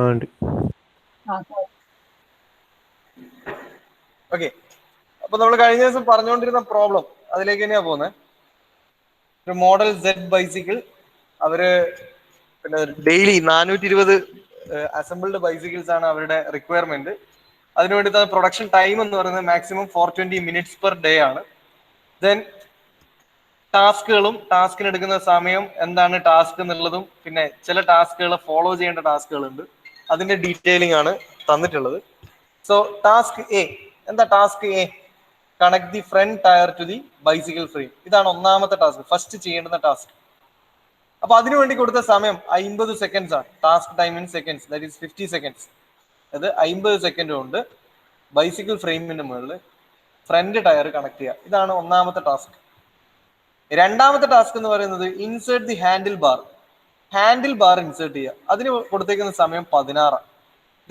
ഉണ്ട്. ഓക്കെ, അപ്പൊ നമ്മൾ കഴിഞ്ഞ ദിവസം പറഞ്ഞുകൊണ്ടിരുന്ന പ്രോബ്ലം അതിലേക്ക് തന്നെയാ പോകുന്നത്. ഒരു മോഡൽ സെഡ് ബൈസിക്കിൾ, അവര് പിന്നെ ഡെയിലി 420 അസംബിൾഡ് ബൈസിക്കിൾസ് ആണ് അവരുടെ റിക്വയർമെന്റ്. അതിനുവേണ്ടി പ്രൊഡക്ഷൻ ടൈം എന്ന് പറയുന്നത് മാക്സിമം 420 minutes per day ആണ്. ദെൻ ടാസ്കുകളും ടാസ്കിന് എടുക്കുന്ന സമയം എന്താണ് ടാസ്ക് എന്നുള്ളതും പിന്നെ ചില ടാസ്കുകൾ ഫോളോ ചെയ്യേണ്ട ടാസ്കുകളുണ്ട്, അതിന്റെ ഡീറ്റെയിലിംഗ് ആണ് തന്നിട്ടുള്ളത്. സോ ടാസ്ക് എ എന്താ? Task A, connect the front tyre to the bicycle frame. ഇതാണ് ഒന്നാമത്തെ ടാസ്ക്, ഫസ്റ്റ് ചെയ്യേണ്ടുന്ന ടാസ്ക്. അപ്പൊ അതിനുവേണ്ടി കൊടുത്ത സമയം 50 seconds ആണ്. Task time in seconds, that is 50 seconds. അത് 50 സെക്കൻഡ് കൊണ്ട് ബൈസിക്കിൾ ഫ്രെയിമിന്റെ മുകളിൽ ഫ്രണ്ട് ടയർ കണക്ട് ചെയ്യുക. ഇതാണ് ഒന്നാമത്തെ ടാസ്ക്. രണ്ടാമത്തെ ടാസ്ക് എന്ന് പറയുന്നത് insert the handle bar. Handle bar insert ചെയ്യുക. അതിന് കൊടുത്തേക്കുന്ന സമയം 16.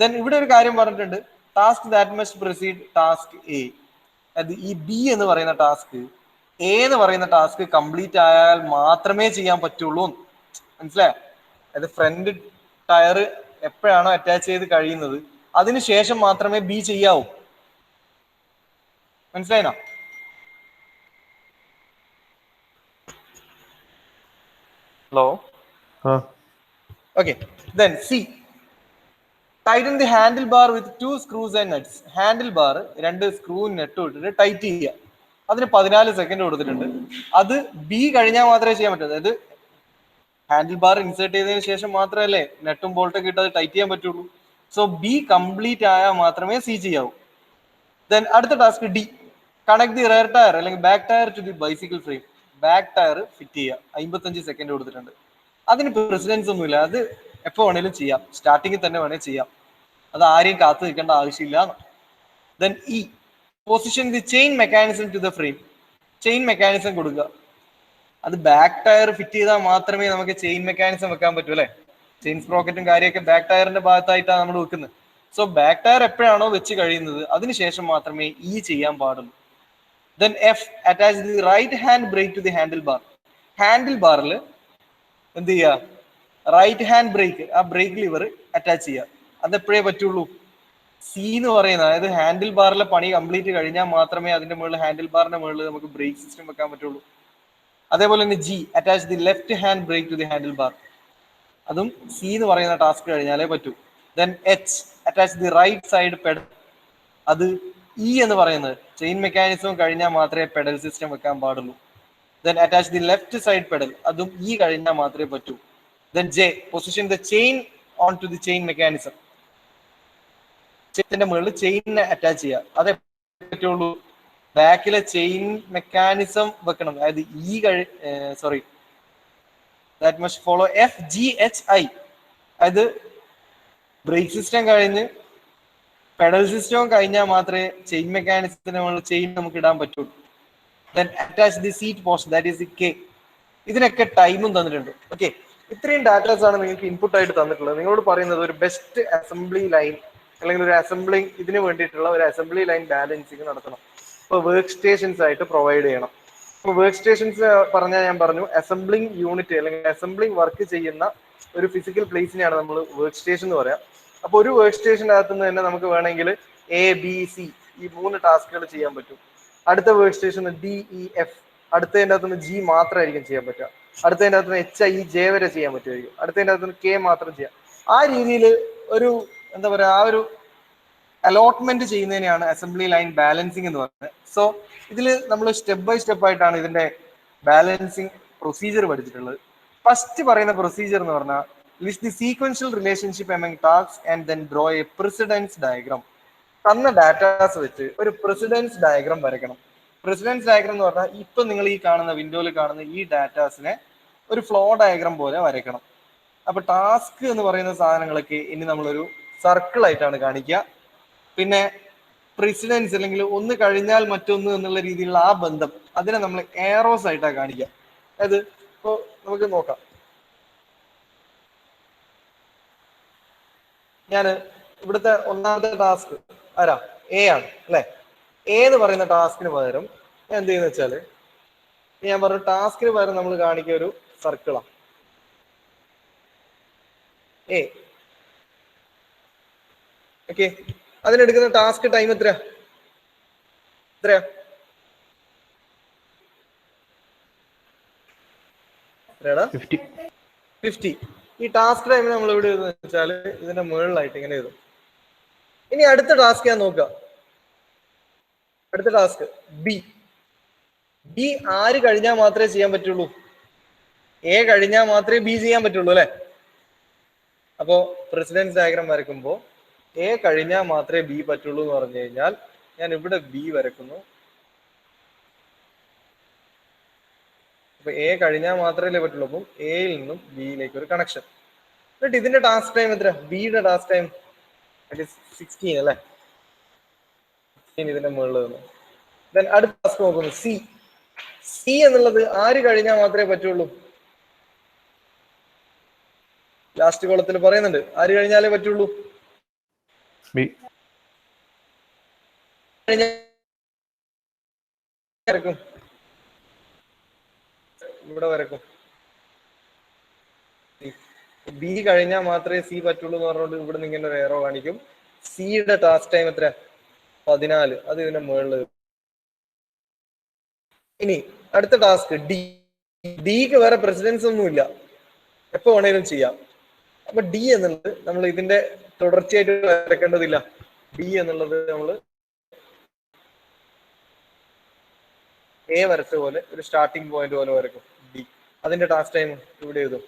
ദെൻ ഇവിടെ ഒരു കാര്യം പറഞ്ഞിട്ടുണ്ട്, task that must proceed task A. അത് ഈ ബി എന്ന് പറയുന്ന ടാസ്ക് എ എന്ന് പറയുന്ന ടാസ്ക് കംപ്ലീറ്റ് ആയാൽ മാത്രമേ ചെയ്യാൻ പറ്റുള്ളൂ. മനസ്സിലായോ? അത് ഫ്രണ്ട് ടയർ എപ്പോഴാണോ അറ്റാച്ച് ചെയ്ത് കഴിയുന്നത് അതിനുശേഷം മാത്രമേ ബി ചെയ്യാവൂ. മനസ്സിലായിനോ? Hello? Okay. Then C, tighten the handle bar with 2 screws and nuts. Handle bar 2 screw nut ഇട്ടിട്ട് ടൈറ്റ് ചെയ്യുക. അതിന് 14 സെക്കൻഡ് കൊടുത്തിട്ടുണ്ട്. അത് ബി കഴിഞ്ഞാൽ മാത്രമേ ചെയ്യാൻ പറ്റൂ. അതായത് ഹാൻഡിൽ ബാർ ഇൻസേർട്ട് ചെയ്തതിനു ശേഷം മാത്രമല്ലേ നെട്ടും ബോൾട്ടൊക്കെ ഇട്ട് അത് ടൈറ്റ് ചെയ്യാൻ പറ്റുള്ളൂ. സോ ബി കംപ്ലീറ്റ് ആയാൽ മാത്രമേ സി ചെയ്യാവൂ. ദെൻ അടുത്ത task D, connect the rear tyre അല്ലെങ്കിൽ back tyre to the bicycle frame. Back tyre fit ചെയ്യുക. 55 സെക്കൻഡ് കൊടുത്തിട്ടുണ്ട്. അതിന് പ്രസിഡൻസ് ഒന്നുമില്ല, അത് എപ്പോ വേണേലും ചെയ്യാം, സ്റ്റാർട്ടിങ്ങിൽ തന്നെ വേണേൽ ചെയ്യാം, അത് ആരെയും കാത്തു നിൽക്കേണ്ട ആവശ്യമില്ല. Then E, position the chain mechanism to the frame. Chain mechanism കൊടുക്കുക. അത് ബാക്ക് ടയർ ഫിറ്റ് ചെയ്താൽ മാത്രമേ നമുക്ക് ചെയിൻ മെക്കാനിസം വെക്കാൻ പറ്റൂ അല്ലെ. ചെയിൻ സ്പ്രോക്കറ്റും കാര്യമൊക്കെ ബാക്ക് ടയറിന്റെ ഭാഗത്തായിട്ടാണ് നമ്മൾ വെക്കുന്നത്. സോ ബാക്ക് ടയർ എപ്പോഴാണോ വെച്ച് കഴിയുന്നത് അതിനുശേഷം മാത്രമേ ഇ ചെയ്യാൻ പാടുള്ളൂ. Then F, attach the right hand brake to the handle bar. ഹാൻഡിൽ ബാറിൽ എന്ത് ചെയ്യുക? റൈറ്റ് ഹാൻഡ് ബ്രേക്ക്, ആ ബ്രേക്ക് ലിവർ അറ്റാച്ച് ചെയ്യുക. അതെപ്പോഴേ പറ്റുള്ളൂ? സി എന്ന് പറയുന്നത്, അതായത് ഹാൻഡിൽ ബാറിലെ പണി കംപ്ലീറ്റ് കഴിഞ്ഞാൽ മാത്രമേ അതിന്റെ മുകളിൽ ഹാൻഡിൽ ബാറിന്റെ മുകളിൽ നമുക്ക് ബ്രേക്ക് സിസ്റ്റം വെക്കാൻ പറ്റുള്ളൂ. അതേപോലെ തന്നെ G, attach the left hand brake to the handle bar. അതും സി എന്ന് പറയുന്ന ടാസ്ക് കഴിഞ്ഞാലേ പറ്റൂ. Then H, attach the right side pedal. അത് ഇ എന്ന് പറയുന്നത് ചെയിൻ മെക്കാനിസം കഴിഞ്ഞാൽ മാത്രമേ പെഡൽ സിസ്റ്റം വെക്കാൻ പാടുള്ളൂ. Then attach the left side pedal. അതും ഇ കഴിഞ്ഞാൽ മാത്രമേ പറ്റൂ. ദെൻ ജെ, position the chain on to the chain mechanism. ചെയിന്റെ മുകളിൽ ചെയിനിനെ അറ്റാച്ച് ചെയ്യുക. അതേ പറ്റുള്ളൂ. ബാക്കിലെ ചെയിൻ മെക്കാനിസം വെക്കണം. അതായത് ദാറ്റ് മസ്റ്റ് ഫോളോ FGHI. അതായത് ബ്രേക്ക് സിസ്റ്റം കഴിഞ്ഞ് പെഡൽ സിസ്റ്റവും കഴിഞ്ഞാൽ മാത്രമേ ചെയിൻ മെക്കാനിസത്തിന് മുകളിൽ ചെയിൻ നമുക്ക് ഇടാൻ പറ്റുള്ളൂ. Then attach the seat post, that is the K. ഇതിനൊക്കെ ടൈമും തന്നിട്ടുണ്ട്. ഓക്കെ, ഇത്രയും ഡാറ്റാസ് ആണ് നിങ്ങൾക്ക് ഇൻപുട്ട് ആയിട്ട് തന്നിട്ടുള്ളത്. നിങ്ങളോട് പറയുന്നത് ഒരു ബെസ്റ്റ് അസംബ്ലി ലൈൻ അല്ലെങ്കിൽ ഒരു അസംബ്ലിങ്, ഇതിന് വേണ്ടിയിട്ടുള്ള ഒരു അസംബ്ലി ലൈൻ ബാലൻസിങ് നടത്തണം. ഇപ്പോൾ വർക്ക് സ്റ്റേഷൻസ് ആയിട്ട് പ്രൊവൈഡ് ചെയ്യണം. ഇപ്പോൾ വർക്ക് സ്റ്റേഷൻസ് പറഞ്ഞാൽ ഞാൻ പറഞ്ഞു അസംബ്ലിങ് യൂണിറ്റ് അല്ലെങ്കിൽ അസംബ്ലിങ് വർക്ക് ചെയ്യുന്ന ഒരു ഫിസിക്കൽ പ്ലേസിനെയാണ് നമ്മൾ വർക്ക് സ്റ്റേഷൻ എന്ന് പറയാം. അപ്പോൾ ഒരു വർക്ക് സ്റ്റേഷൻ്റെ അകത്തുനിന്ന് തന്നെ നമുക്ക് വേണമെങ്കിൽ ABC ഈ 3 ടാസ്കുകൾ ചെയ്യാൻ പറ്റും. അടുത്ത വർക്ക് സ്റ്റേഷൻ DEF, അടുത്തതിൻ്റെ അകത്തുനിന്ന് G മാത്രമായിരിക്കും ചെയ്യാൻ പറ്റുക. അടുത്തതിൻ്റെ അകത്തുനിന്ന് HIJ വരെ ചെയ്യാൻ പറ്റുമായിരിക്കും. അടുത്തതിൻ്റെ അകത്തുനിന്ന് K മാത്രം ചെയ്യാം. ആ രീതിയിൽ ഒരു എന്താ പറയുക, ആ ഒരു അലോട്ട്മെന്റ് ചെയ്യുന്നതിനെയാണ് അസംബ്ലി ലൈൻ ബാലൻസിങ് എന്ന് പറയുന്നത്. സോ ഇതിൽ നമ്മൾ സ്റ്റെപ്പ് ബൈ സ്റ്റെപ്പ് ആയിട്ടാണ് ഇതിന്റെ ബാലൻസിങ് പ്രൊസീജിയർ പഠിച്ചിട്ടുള്ളത്. ഫസ്റ്റ് പറയുന്ന പ്രൊസീജിയർ എന്ന് പറഞ്ഞാൽ list the sequential relationship among task and then draw a precedence diagram. തന്ന ഡാറ്റാസ് വെച്ച് ഒരു പ്രസിഡൻസ് ഡയഗ്രാം വരയ്ക്കണം. പ്രസിഡൻസ് ഡയഗ്രാം എന്ന് പറഞ്ഞാൽ ഇപ്പൊ നിങ്ങൾ ഈ കാണുന്ന വിൻഡോയിൽ കാണുന്ന ഈ ഡാറ്റാസിനെ ഒരു ഫ്ലോ ഡയഗ്രാം പോലെ വരയ്ക്കണം. അപ്പൊ ടാസ്ക് എന്ന് പറയുന്ന സാധനങ്ങളൊക്കെ ഇനി നമ്മളൊരു സർക്കിൾ ആയിട്ടാണ് കാണിക്കുക. പിന്നെ പ്രസിഡൻസ് അല്ലെങ്കിൽ ഒന്ന് കഴിഞ്ഞാൽ മറ്റൊന്ന് എന്നുള്ള രീതിയിലുള്ള ആ ബന്ധം അതിനെ നമ്മൾ ഏറോസ് ആയിട്ടാണ് കാണിക്കുക. അതായത് ഇപ്പോ നമുക്ക് നോക്കാം. ഞാൻ ഇവിടുത്തെ ഒന്നാമത്തെ ടാസ്ക് ആരാ? എ ആണ് അല്ലെ. എ എന്ന് പറയുന്ന ടാസ്കിന് പകരം ഞാൻ എന്ത് ചെയ്യുന്ന വെച്ചാല്, ഞാൻ പറഞ്ഞ ടാസ്കിന് പകരം നമ്മൾ കാണിക്കുക ഒരു സർക്കിളാണ്. എ ഓക്കെ, അതിനെടുക്കുന്ന ടാസ്ക് ടൈം എത്രയാ? 50. ഈ ടാസ്ക് ടൈം നമ്മൾ ഇവിടെ വെച്ചാൽ ഇതിന്റെ മുകളിലായിട്ട് ഇങ്ങനെ എഴുതും. ഇനി അടുത്ത ടാസ്ക് ഞാൻ നോക്കാം. അടുത്ത ടാസ്ക് ബി. ബി ആര് കഴിഞ്ഞാൽ മാത്രമേ ചെയ്യാൻ പറ്റുള്ളൂ? എ കഴിഞ്ഞാൽ മാത്രമേ ബി ചെയ്യാൻ പറ്റുള്ളൂ അല്ലെ? അപ്പോ പ്രസിഡൻസ് ഡയഗ്രാം വരയ്ക്കുമ്പോൾ എ കഴിഞ്ഞാൽ മാത്രമേ ബി പറ്റുള്ളൂ എന്ന് പറഞ്ഞു കഴിഞ്ഞാൽ ഞാൻ ഇവിടെ ബി വരക്കുന്നു. അപ്പൊ എ കഴിഞ്ഞാൽ മാത്രമേ പറ്റുള്ളൂ. അപ്പം എയിൽ നിന്നും ബിയിലേക്ക് ഒരു കണക്ഷൻ. എന്നിട്ട് ഇതിന്റെ ടാസ്ക് ടൈം എത്ര? ബിയുടെ ടാസ്ക് ടൈം 16 അല്ലെ? 16 ഇതിന്റെ മുകളിൽ നിന്ന്. ദെൻ അടുത്ത ടാസ്ക് നോക്കുന്നു സി. സി എന്നുള്ളത് ആര് കഴിഞ്ഞാൽ മാത്രമേ പറ്റുള്ളൂ? ലാസ്റ്റ് കോളത്തിൽ പറയുന്നുണ്ട് ആര് കഴിഞ്ഞാലേ പറ്റുള്ളൂ? വരക്കും, ഇവിടെ വരക്കും. ബി കഴിഞ്ഞാൽ മാത്രമേ സി പറ്റുള്ളൂ എന്ന് പറഞ്ഞുകൊണ്ട് ഇവിടെ നിന്ന് ഇങ്ങനെ ഒരു ഏറോ കാണിക്കും. സിയുടെ ടാസ്ക് ടൈം എത്ര? 14. അത് ഇതിന്റെ മുകളിൽ. ഇനി അടുത്ത ടാസ്ക് ഡി. ഡിക്ക് വേറെ പ്രസിഡൻസ് ഒന്നുമില്ല, എപ്പോ വേണേലും ചെയ്യാം. അപ്പൊ ഡി എന്നുള്ളത് നമ്മൾ ഇതിന്റെ തുടർച്ചയായിട്ട് വരക്കേണ്ടതില്ല. ഡി എന്നുള്ളത് നമ്മൾ എ വരച്ച പോലെ ഒരു സ്റ്റാർട്ടിംഗ് പോയിന്റ് പോലെ വരക്കും ഡി. അതിന്റെ ടാസ്ക് ടൈം ഇവിടെ എഴുതും.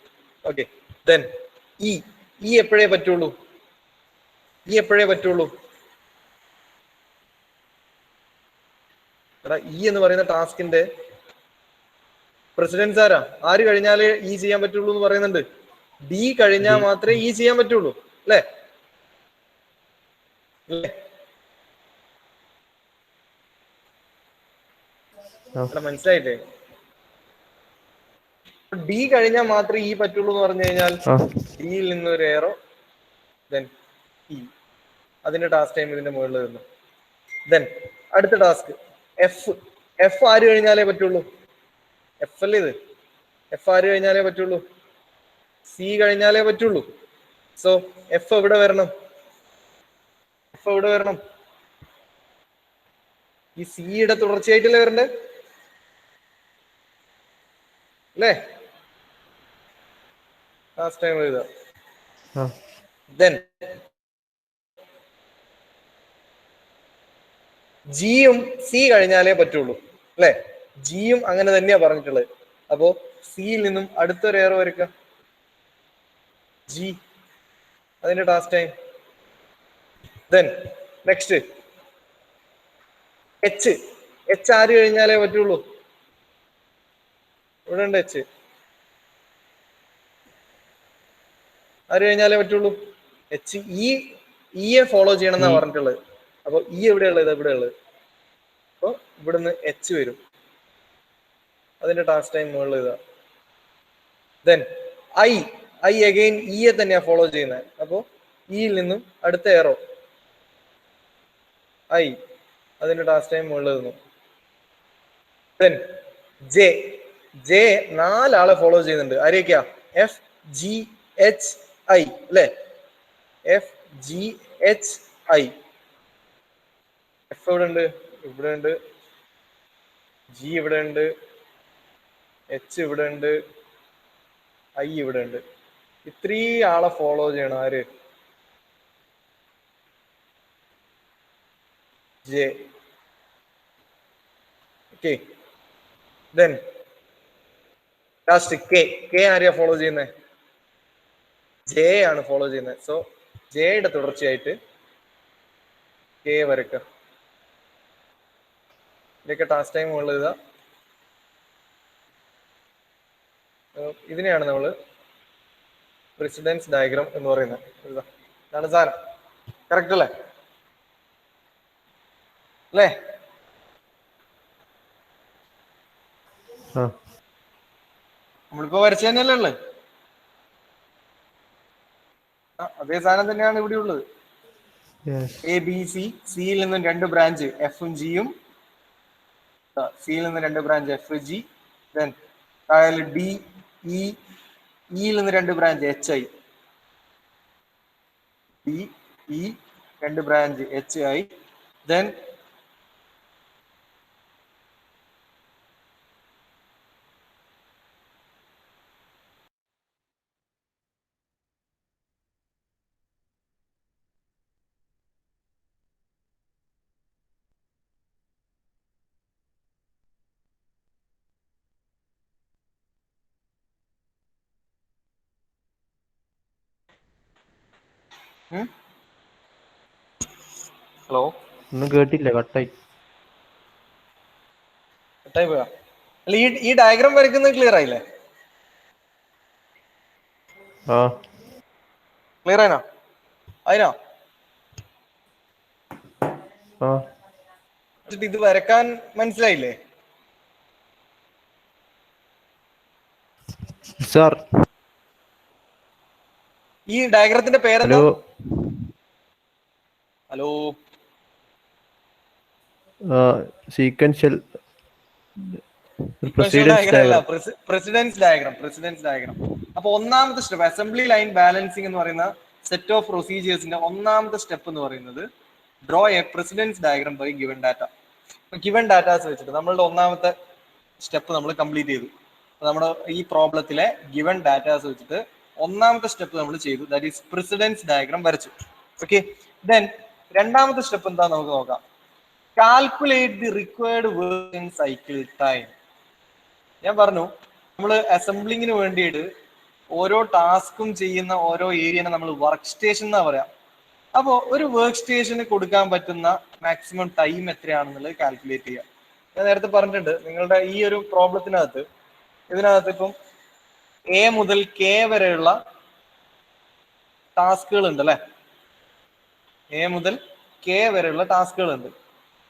Okay, then E. ഇ എപ്പോഴേ പറ്റുള്ളൂ? ഇ എപ്പോഴേ പറ്റുള്ളൂ? ഇ എന്ന് പറയുന്ന ടാസ്കിന്റെ പ്രസിഡൻസ് ആരാ? ആര് കഴിഞ്ഞാലേ ഇ ചെയ്യാൻ പറ്റുള്ളൂ എന്ന് പറയുന്നുണ്ട്. ഡി കഴിഞ്ഞാൽ മാത്രമേ ഇ ചെയ്യാൻ പറ്റുള്ളൂ അല്ലേ? മനസ്സിലായില്ലേ? ഡി കഴിഞ്ഞാൽ മാത്രമേ ഇ പറ്റുള്ളൂ എന്ന് പറഞ്ഞു കഴിഞ്ഞാൽ ഡിയിൽ നിന്ന് ഒരു ഏറോ, ദെൻ ഇ. അതിന്റെ ടാസ്ക് ടൈം ഇതിന്റെ മുകളിൽ വരുന്നു. ദെൻ അടുത്ത ടാസ്ക് എഫ്. എഫ് ആര് കഴിഞ്ഞാലേ പറ്റുള്ളൂ? എഫ് അല്ലേ ഇത്? എഫ് ആര് കഴിഞ്ഞാലേ പറ്റുള്ളൂ? സി കഴിഞ്ഞാലേ പറ്റുള്ളൂ. സോ എഫ് എവിടെ വരണം? എഫ് എവിടെ വരണം? ഈ സിയുടെ തുടർച്ചയായിട്ടല്ലേ വരണ്ടേ അല്ലേ? ലാസ്റ്റ് ടൈം എഴുതാം. ദെൻ ജിയും സി കഴിഞ്ഞാലേ പറ്റുള്ളൂ അല്ലെ? ജിയും അങ്ങനെ തന്നെയാ പറഞ്ഞിട്ടുള്ളത്. അപ്പോ സിയിൽ നിന്നും അടുത്തൊരു ഏറോ വരയ്ക്കുക, ജി. അതിന്റെ task time. Then next H. H ആര് കഴിഞ്ഞാലേ പറ്റുള്ളൂ? ഇവിടെ ഉണ്ട് എച്ച്. ആര് കഴിഞ്ഞാലേ പറ്റുള്ളൂ? എച്ച്. ഇയെ ഫോളോ ചെയ്യണം എന്നാ പറഞ്ഞിട്ടുള്ളത്. അപ്പൊ ഇ എവിടെയുള്ളത്? എവിടെ ഉള്ളത്? അപ്പൊ ഇവിടുന്ന് എച്ച് വരും. അതിന്റെ ടാസ്ക് ടൈം മുകളിൽ ഇതാ. Then I. ഐ അഗെയിൻ ഇയെ തന്നെയാ ഫോളോ ചെയ്യുന്നത്. അപ്പോ ഇയിൽ നിന്നും അടുത്ത ഏറോ ഐ. അതിന്റെ ടാസ്ക് ടൈം മുകളിൽ നിന്നു. Then J. ജെ 4 ആളെ ഫോളോ ചെയ്യുന്നുണ്ട്. ആരെയൊക്കെയാ? എഫ്, ജി, എച്ച്, ഐ അല്ലെ? F, G, H, I. F എവിടെ ഉണ്ട്? ഇവിടെ ഉണ്ട്. ജി ഇവിടെ ഉണ്ട്. എച്ച് ഇവിടെ ഉണ്ട്. ഐ ഇവിടെ ഉണ്ട്. ഇത്രയും ആളെ ഫോളോ ചെയ്യണം. ആര്? J. Okay, then last K. K ആരെയാ ഫോളോ ചെയ്യുന്നത്? ജെ ആണ് ഫോളോ ചെയ്യുന്നത്. സോ ജെയുടെ തുടർച്ചയായിട്ട് കെ വരക്കുക. ഇതൊക്കെ ടാസ്ക് ടൈം ഉള്ളത് ഇതാ. ഇതിനെയാണ് നമ്മൾ പ്രസിഡൻസ് ഡയഗ്രാം എന്ന് പറയുന്നത്. ഇതാണ് സാധനം. കറക്റ്റ് അല്ലേ? അല്ലേ? നമ്മളിപ്പോ വരച്ചു തന്നെയല്ലേ ഉള്ളത്? അതേ സാധനം തന്നെയാണ് ഇവിടെ ഉള്ളത്. A B C. സിയിൽ നിന്നും 2 ബ്രാഞ്ച് എഫും ജിയും. സിയിൽ നിന്ന് 2 branch F, G. Then D, E. ഇയിൽ നിന്ന് 2 branch H, I. D, E, രണ്ട് ബ്രാഞ്ച് HI, then ഹലോ ഒന്നും കേട്ടില്ല, കട്ടായി. കട്ടായി പോയാ? അല്ല, ഈ ഡയഗ്രാം വരയ്ക്കുന്നത് ക്ലിയർ ആയില്ലേ? ക്ലിയർ ആയിനാ? ഇത് വരക്കാൻ മനസ്സിലായില്ലേ സാർ? ഈ ഡയഗ്രത്തിന്റെ പേരെന്താ? ഹലോ, സീക്വൻഷ്യൽ ഡയഗ്രം അല്ല, പ്രസിഡൻസ് ഡയഗ്രം. അപ്പൊ ഒന്നാമത്തെ സ്റ്റെപ്പ് അസംബ്ലി ലൈൻ ബാലൻസിങ് എന്ന് പറയുന്ന സെറ്റ് ഓഫ് പ്രൊസീജിയേഴ്സിന്റെ ഒന്നാമത്തെ സ്റ്റെപ്പ് എന്ന് പറയുന്നത് draw a precedence diagram by given data. Given datas വെച്ചിട്ട് നമ്മളുടെ ഒന്നാമത്തെ സ്റ്റെപ്പ് നമ്മൾ കംപ്ലീറ്റ് ചെയ്തു. നമ്മുടെ ഈ പ്രോബ്ലത്തിലെ ഗിവൻ ഡാറ്റാസ് വെച്ചിട്ട് ഒന്നാമത്തെ സ്റ്റെപ്പ് നമ്മൾ ചെയ്തു, ദാറ്റ് ഈസ് പ്രസിഡൻസ് ഡയഗ്രം വരച്ചു. ഓക്കെ, ദെൻ രണ്ടാമത്തെ സ്റ്റെപ്പ് എന്താ നമുക്ക് നോക്കാം. Calculate the required work in cycle time. ഞാൻ പറഞ്ഞു, നമ്മൾ അസംബ്ലിങ്ങിന് വേണ്ടിയിട്ട് ഓരോ ടാസ്കും ചെയ്യുന്ന ഓരോ ഏരിയനെ നമ്മൾ വർക്ക് സ്റ്റേഷൻ എന്നാ പറയാം. അപ്പോൾ ഒരു വർക്ക് സ്റ്റേഷന് കൊടുക്കാൻ പറ്റുന്ന മാക്സിമം ടൈം എത്രയാണെന്നുള്ളത് കാൽക്കുലേറ്റ് ചെയ്യുക. ഞാൻ നേരത്തെ പറഞ്ഞിട്ടുണ്ട്, നിങ്ങളുടെ ഈ ഒരു പ്രോബ്ലത്തിനകത്ത് ഇതിനകത്ത് ഇപ്പം A മുതൽ K വരെയുള്ള ടാസ്കുകൾ ഉണ്ട് അല്ലെ? A മുതൽ K വരെയുള്ള ടാസ്കുകൾ ഉണ്ട്.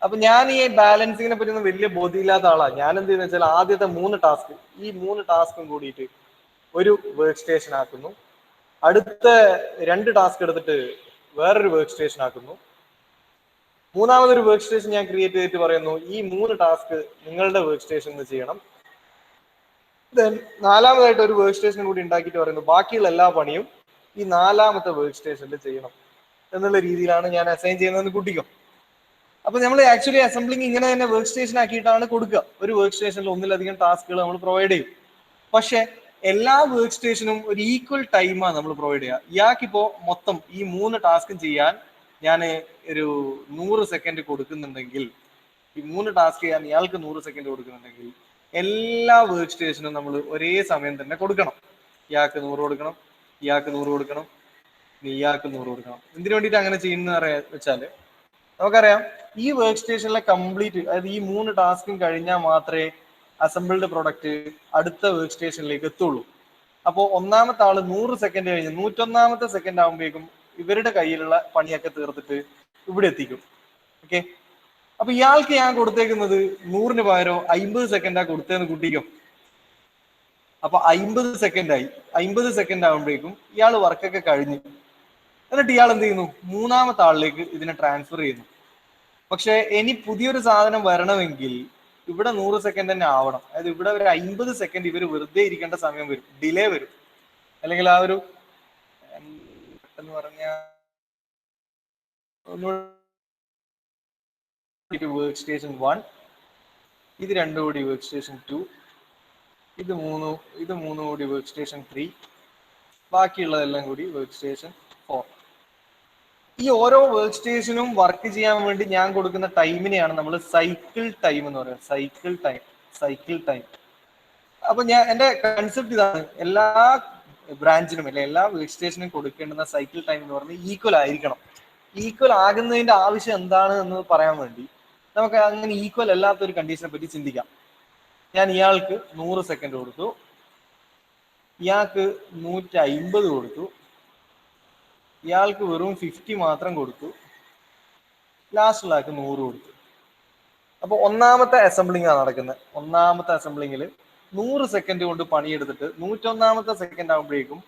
അപ്പൊ ഞാൻ ഈ ബാലൻസിങ്ങിനെ പറ്റി ഒന്നും വലിയ ബോധ്യമില്ലാത്ത ആളാണ്. ഞാൻ എന്ത് ചെയ്യുന്ന വെച്ചാൽ ആദ്യത്തെ 3 ടാസ്ക്, ഈ 3 ടാസ്കും കൂടിയിട്ട് ഒരു വർക്ക് സ്റ്റേഷൻ ആക്കുന്നു. അടുത്ത 2 ടാസ്ക് എടുത്തിട്ട് വേറൊരു വർക്ക് സ്റ്റേഷൻ ആക്കുന്നു. മൂന്നാമതൊരു വർക്ക് സ്റ്റേഷൻ ഞാൻ ക്രിയേറ്റ് ചെയ്തിട്ട് പറയുന്നു, ഈ 3 ടാസ്ക് നിങ്ങളുടെ വർക്ക് സ്റ്റേഷനിൽ ചെയ്യണം. ദെൻ നാലാമതായിട്ട് ഒരു വർക്ക് സ്റ്റേഷൻ കൂടി ഉണ്ടാക്കിയിട്ട് പറയുന്നു, ബാക്കിയുള്ള എല്ലാ പണിയും ഈ നാലാമത്തെ വർക്ക് സ്റ്റേഷനിൽ ചെയ്യണം എന്നുള്ള രീതിയിലാണ് ഞാൻ അസൈൻ ചെയ്യുന്നതെന്ന് കൂട്ടിക്കും. അപ്പൊ നമ്മൾ ആക്ച്വലി അസംബ്ലിങ് ഇങ്ങനെ തന്നെ വർക്ക് സ്റ്റേഷൻ ആക്കിയിട്ടാണ് കൊടുക്കുക. ഒരു വർക്ക് സ്റ്റേഷനിൽ ഒന്നിലധികം ടാസ്കുകൾ നമ്മൾ പ്രൊവൈഡ് ചെയ്യും. പക്ഷെ എല്ലാ വർക്ക് സ്റ്റേഷനും ഒരു ഈക്വൽ ടൈമാണ് നമ്മൾ പ്രൊവൈഡ് ചെയ്യുക. ഇയാൾക്കിപ്പോ മൊത്തം ഈ 3 ടാസ്കും ചെയ്യാൻ ഞാൻ ഒരു 100 സെക്കൻഡ് കൊടുക്കുന്നുണ്ടെങ്കിൽ, ഈ 3 ടാസ്ക് ചെയ്യാൻ ഇയാൾക്ക് 100 സെക്കൻഡ് കൊടുക്കുന്നുണ്ടെങ്കിൽ എല്ലാ വർക്ക് സ്റ്റേഷനും നമ്മൾ ഒരേ സമയം തന്നെ കൊടുക്കണം. ഇയാൾക്ക് 100 കൊടുക്കണം, ഇയാൾക്ക് 100 കൊടുക്കണം, ഇയാൾക്ക് 100 കൊടുക്കണം. എന്തിനു വേണ്ടിയിട്ട് അങ്ങനെ ചെയ്യുന്ന വെച്ചാല് നമുക്കറിയാം, ഈ വർക്ക് സ്റ്റേഷനിലെ കംപ്ലീറ്റ്, അതായത് ഈ 3 ടാസ്കും കഴിഞ്ഞാൽ മാത്രമേ അസംബിൾഡ് പ്രൊഡക്റ്റ് അടുത്ത വർക്ക് സ്റ്റേഷനിലേക്ക് എത്തുള്ളൂ. അപ്പോൾ ഒന്നാമത്തെ ആള് 100 സെക്കൻഡ് കഴിഞ്ഞ് 101ാമത്തെ സെക്കൻഡ് ആകുമ്പോഴേക്കും ഇവരുടെ കയ്യിലുള്ള പണിയൊക്കെ തീർത്തിട്ട് ഇവിടെ എത്തിക്കും. ഓക്കെ, അപ്പൊ ഇയാൾക്ക് ഞാൻ കൊടുത്തേക്കുന്നത് 100ന് പകരം 50 സെക്കൻഡാ കൊടുത്തതെന്ന് കൂട്ടിക്കും. അപ്പൊ 50 സെക്കൻഡായി. 50 സെക്കൻഡ് ആകുമ്പോഴേക്കും ഇയാൾ വർക്കൊക്കെ കഴിഞ്ഞു. എന്നിട്ട് ഇയാൾ എന്ത് ചെയ്യുന്നു, മൂന്നാമത്തെ ആളിലേക്ക് ഇതിനെ ട്രാൻസ്ഫർ ചെയ്യുന്നു. പക്ഷെ ഇനി പുതിയൊരു സാധനം വരണമെങ്കിൽ ഇവിടെ 100 സെക്കൻഡ് തന്നെ ആവണം. അതായത് ഇവിടെ ഒരു 50 സെക്കൻഡ് ഇവർ വെറുതെ ഇരിക്കേണ്ട സമയം വരും, ഡിലേ വരും. അല്ലെങ്കിൽ ആ ഒരു എന്ന് പറഞ്ഞ വർക്ക് സ്റ്റേഷൻ 1, ഇത് 2 കൂടി വർക്ക് സ്റ്റേഷൻ 2, ഇത് മൂന്ന് കൂടി വർക്ക് സ്റ്റേഷൻ 3, ബാക്കിയുള്ളതെല്ലാം കൂടി വർക്ക് സ്റ്റേഷൻ 4. ഈ ഓരോ വർക്ക് സ്റ്റേഷനും വർക്ക് ചെയ്യാൻ വേണ്ടി ഞാൻ കൊടുക്കുന്ന ടൈമിനെയാണ് നമ്മൾ സൈക്കിൾ ടൈം എന്ന് പറയുന്നത്. Cycle time. അപ്പൊ എന്റെ കൺസെപ്റ്റ് ഇതാണ്, എല്ലാ ബ്രാഞ്ചിനും അല്ലെ എല്ലാ വർക്ക് സ്റ്റേഷനും കൊടുക്കേണ്ടുന്ന സൈക്കിൾ ടൈം എന്ന് പറഞ്ഞാൽ ഈക്വൽ ആയിരിക്കണം. ഈക്വൽ ആകുന്നതിന്റെ ആവശ്യം എന്താണ് എന്ന് പറയാൻ വേണ്ടി നമുക്ക് അങ്ങനെ ഈക്വൽ അല്ലാത്തൊരു കണ്ടീഷനെ പറ്റി ചിന്തിക്കാം. ഞാൻ ഇയാൾക്ക് 100 സെക്കൻഡ് കൊടുത്തു, ഇയാൾക്ക് 150 കൊടുത്തു, ഇയാൾക്ക് വെറും 50 മാത്രം കൊടുത്തു, ലാസ്റ്റുള്ള ആൾക്ക് 100 കൊടുത്തു. അപ്പൊ ഒന്നാമത്തെ അസംബ്ലിംഗ് ആണ് നടക്കുന്നത്. ഒന്നാമത്തെ അസംബ്ലിങ്ങിൽ 100 സെക്കൻഡ് കൊണ്ട് പണിയെടുത്തിട്ട് 101ാമത്തെ സെക്കൻഡ് ആകുമ്പോഴേക്കും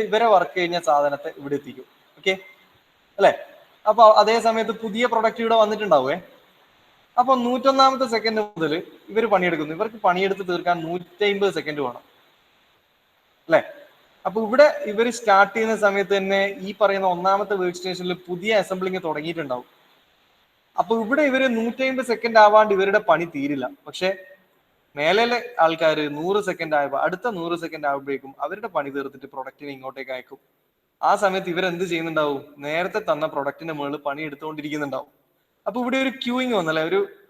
ഇവരെ വർക്ക് കഴിഞ്ഞ സാധനത്തെ ഇവിടെ എത്തിക്കും. ഓക്കെ അല്ലെ? അപ്പൊ അതേ സമയത്ത് പുതിയ പ്രൊഡക്റ്റ് ഇവിടെ വന്നിട്ടുണ്ടാവേ. അപ്പൊ 101ാമത്തെ സെക്കൻഡ് മുതൽ ഇവർ പണിയെടുക്കുന്നു. ഇവർക്ക് പണിയെടുത്ത് തീർക്കാൻ 150 സെക്കൻഡ് വേണം അല്ലെ? അപ്പൊ ഇവിടെ ഇവർ സ്റ്റാർട്ട് ചെയ്യുന്ന സമയത്ത് തന്നെ ഈ പറയുന്ന ഒന്നാമത്തെ വർക്ക് സ്റ്റേഷനിൽ പുതിയ അസംബ്ലിങ് തുടങ്ങിയിട്ടുണ്ടാവും. അപ്പൊ ഇവിടെ ഇവര് 150 സെക്കൻഡ് ആവാണ്ട് ഇവരുടെ പണി തീരില്ല. പക്ഷെ മേലെ ആൾക്കാർ 100 സെക്കൻഡ് ആയപ്പോൾ അടുത്ത 100 സെക്കൻഡ് ആകുമ്പോഴേക്കും അവരുടെ പണി തീർത്തിട്ട് പ്രൊഡക്റ്റിനെ ഇങ്ങോട്ടേക്ക് അയക്കും. ആ സമയത്ത് ഇവരെന്ത് ചെയ്യുന്നുണ്ടാവും? നേരത്തെ തന്ന പ്രൊഡക്റ്റിന്റെ മുകളിൽ പണി എടുത്തുകൊണ്ടിരിക്കുന്നുണ്ടാവും. അപ്പൊ ഇവിടെ ഒരു ക്യൂയിങ് വന്നല്ലേ,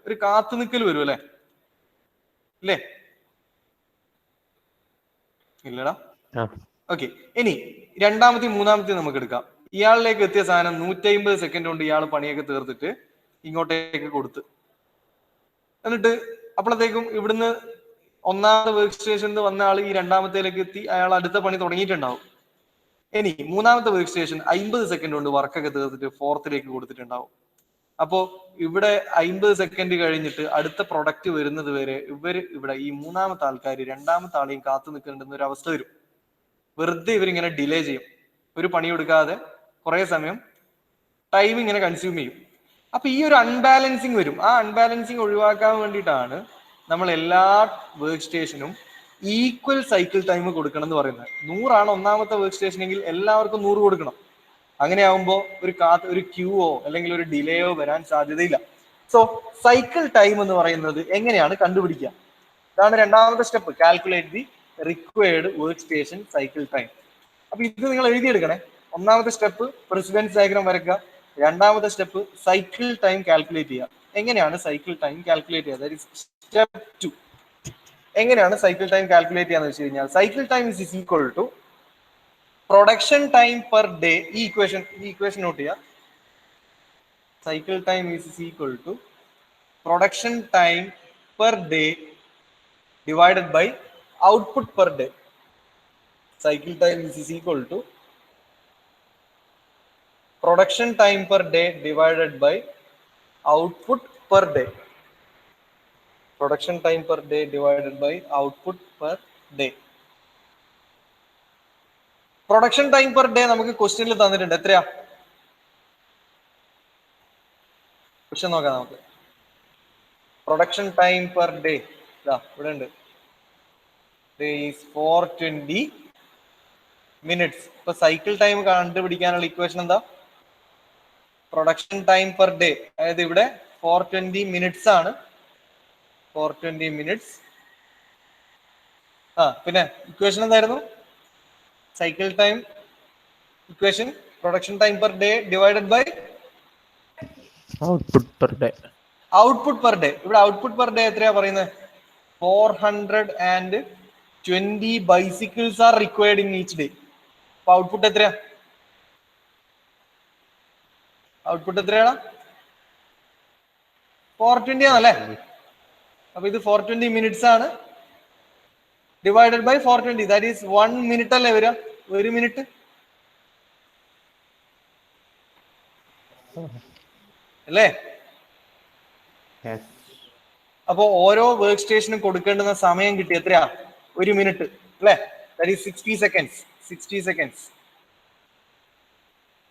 ഒരു കാത്തു നിൽക്കൽ വരും അല്ലെ? ഇല്ലേ? ഇല്ലടാ. ഓക്കെ, ഇനി രണ്ടാമത്തെയും മൂന്നാമത്തെയും നമുക്ക് എടുക്കാം. ഇയാളിലേക്ക് എത്തിയ സാധനം 150 സെക്കൻഡ് കൊണ്ട് ഇയാൾ പണിയൊക്കെ തീർത്തിട്ട് ഇങ്ങോട്ടേക്ക് കൊടുത്ത്, എന്നിട്ട് അപ്പോഴത്തേക്കും ഇവിടുന്ന് ഒന്നാമത്തെ വർക്ക് സ്റ്റേഷനിൽ വന്ന ആൾ ഈ രണ്ടാമത്തേലേക്ക് എത്തി, അയാൾ അടുത്ത പണി തുടങ്ങിയിട്ടുണ്ടാവും. ഇനി മൂന്നാമത്തെ വർക്ക് സ്റ്റേഷൻ 50 സെക്കൻഡ് കൊണ്ട് വർക്കൊക്കെ തീർത്തിട്ട് ഫോർത്തിലേക്ക് കൊടുത്തിട്ടുണ്ടാവും. അപ്പോ ഇവിടെ 50 സെക്കൻഡ് കഴിഞ്ഞിട്ട് അടുത്ത പ്രൊഡക്റ്റ് വരുന്നത് വരെ ഇവിടെ ഈ മൂന്നാമത്തെ ആൾക്കാർ രണ്ടാമത്തെ ആളെയും കാത്തു നിൽക്കേണ്ടുന്ന ഒരു അവസ്ഥ വരും. വെറുതെ ഇവരിങ്ങനെ ഡിലേ ചെയ്യും, ഒരു പണി എടുക്കാതെ കുറെ സമയം ടൈം ഇങ്ങനെ കൺസ്യൂം ചെയ്യും. അപ്പൊ ഈ ഒരു അൺബാലൻസിങ് വരും. ആ അൺബാലൻസിങ് ഒഴിവാക്കാൻ വേണ്ടിയിട്ടാണ് നമ്മൾ എല്ലാ വർക്ക് സ്റ്റേഷനും ഈക്വൽ സൈക്കിൾ ടൈം കൊടുക്കണം എന്ന് പറയുന്നത്. 100 ഒന്നാമത്തെ വർക്ക് സ്റ്റേഷനെങ്കിൽ എല്ലാവർക്കും 100 കൊടുക്കണം. അങ്ങനെയാകുമ്പോൾ ഒരു ക്യൂവോ അല്ലെങ്കിൽ ഒരു ഡിലേയോ വരാൻ സാധ്യതയില്ല. സോ സൈക്കിൾ ടൈം എന്ന് പറയുന്നത് എങ്ങനെയാണ് കണ്ടുപിടിക്കുക? ഇതാണ് രണ്ടാമത്തെ step, calculate the required work station cycle time. അപ്പൊ ഇത് നിങ്ങൾ എഴുതിയെടുക്കണേ. ഒന്നാമത്തെ സ്റ്റെപ്പ് പ്രസിഡൻസ് ഡയഗ്രാം വരയ്ക്കുക. രണ്ടാമത്തെ സ്റ്റെപ്പ് സൈക്കിൾ ടൈം കാൽക്കുലേറ്റ് ചെയ്യുക. എങ്ങനെയാണ് സൈക്കിൾ ടൈം കാൽക്കുലേറ്റ് ചെയ്യുക? സ്റ്റെപ്പ് 2. എങ്ങനെയാണ് സൈക്കിൾ ടൈം കാൽക്കുലേറ്റ് ചെയ്യാന്ന് വെച്ച് കഴിഞ്ഞാൽ, cycle time is equal to production time per day. ഈ ഇക്വേഷൻ നോട്ട് ചെയ്യുക. Cycle time is equal to production time per day divided by output per day. Cycle time is equal to production time per day divided by output per day. Production time per day divided by output per day. Production time per day നമുക്ക് ക്വസ്റ്റ്യനിൽ തന്നിട്ടുണ്ട്. എത്രയാ question നോക്കാം നമുക്ക്. Production time per day ഇവിടെ ഉണ്ട്. Day is 420 minutes. ഇപ്പൊ cycle time കണ്ടുപിടിക്കാനുള്ള ഇക്വേഷൻ എന്താ? പ്രൊഡക്ഷൻ ടൈം പെർ ഡേ, അതായത് ഇവിടെ 420 മിനിറ്റ്സ് ആണ്. 420 മിനിറ്റ്സ്. പിന്നെ ഇക്വേഷൻ എന്തായിരുന്നു? Cycle time equation production time per day divided by output per day. Output per day. ഇവിടെ ഔട്ട്പുട്ട് പെർ ഡേ എത്രയാ പറയുന്നത്? 420 bicycles are required in each day. Output എത്രയാ? Output എത്രയാണ്? 420 ആണല്ലേ? അപ്പൊ ഇത് 420 മിനിറ്റ്സ് ആണ് divided by 420. That is 1 minute അല്ലേ വരിക? 1 മിനിറ്റ് അല്ലേ? അപ്പോ ഓരോ വർക്ക് സ്റ്റേഷനും കൊടുക്കേണ്ടുന്ന സമയം കിട്ടി എത്രയാ? 1 മിനിറ്റ് അല്ലേ? That is 60 seconds. 60 സെക്കൻഡ്സ്.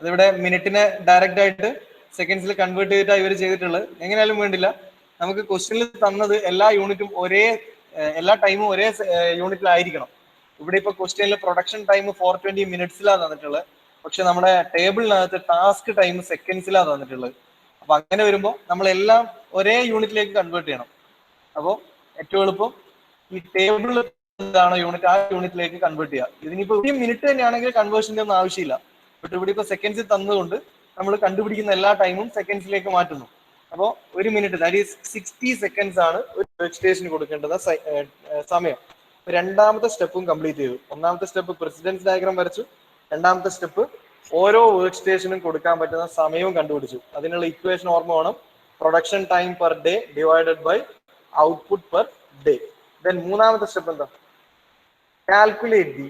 അതിവിടെ മിനിറ്റിനെ ഡയറക്റ്റ് ആയിട്ട് സെക്കൻഡ്സിൽ കൺവേർട്ട് ചെയ്തിട്ടാണ് ഇവർ ചെയ്തിട്ടുള്ളത്. എങ്ങനെയാലും വേണ്ടില്ല, നമുക്ക് ക്വസ്റ്റ്യനിൽ തന്നത് എല്ലാ യൂണിറ്റും എല്ലാ ടൈമും ഒരേ യൂണിറ്റിലായിരിക്കണം. ഇവിടെ ഇപ്പൊ ക്വസ്റ്റ്യനിൽ പ്രൊഡക്ഷൻ ടൈം 420 മിനിറ്റ്സിലാണ് തന്നിട്ടുള്ളത്. പക്ഷെ നമ്മുടെ ടേബിളിനകത്ത് ടാസ്ക് ടൈം സെക്കൻഡ്സിലാണ് തന്നിട്ടുള്ളത്. അപ്പൊ അങ്ങനെ വരുമ്പോൾ നമ്മളെല്ലാം ഒരേ യൂണിറ്റിലേക്ക് കൺവേർട്ട് ചെയ്യണം. അപ്പോൾ ഏറ്റവും എളുപ്പം ഈ ടേബിളിൽ എന്താണ് യൂണിറ്റ്, ആ യൂണിറ്റിലേക്ക് കൺവേർട്ട് ചെയ്യുക. ഇതിനിപ്പോ 1 മിനിറ്റ് തന്നെയാണെങ്കിൽ കൺവേർഷന്റെ ഒന്നും ആവശ്യമില്ല. ബട്ട് ഇവിടെ ഇപ്പൊ സെക്കൻഡ്സിൽ തന്നതുകൊണ്ട് നമ്മൾ കണ്ടുപിടിക്കുന്ന എല്ലാ ടൈമും സെക്കൻഡ്സിലേക്ക് മാറ്റുന്നു. അപ്പോൾ 1 മിനിറ്റ് ദാറ്റ് ഈസ് 60 സെക്കൻഡ്സ് ആണ് ഒരു വർക്ക് സ്റ്റേഷന് കൊടുക്കേണ്ടത് സമയം. രണ്ടാമത്തെ സ്റ്റെപ്പും കംപ്ലീറ്റ് ചെയ്തു. ഒന്നാമത്തെ സ്റ്റെപ്പ് പ്രസിഡൻസ് ഡയഗ്രാം വരച്ചു. രണ്ടാമത്തെ സ്റ്റെപ്പ് ഓരോ വർക്ക് സ്റ്റേഷനും കൊടുക്കാൻ പറ്റുന്ന സമയവും കണ്ടുപിടിച്ചു. അതിനുള്ള ഇക്വേഷൻ ഓർമ്മ വേണം. Production time per day divided by output per day. Then മൂന്നാമത്തെ സ്റ്റെപ്പ് എന്താ? Calculate the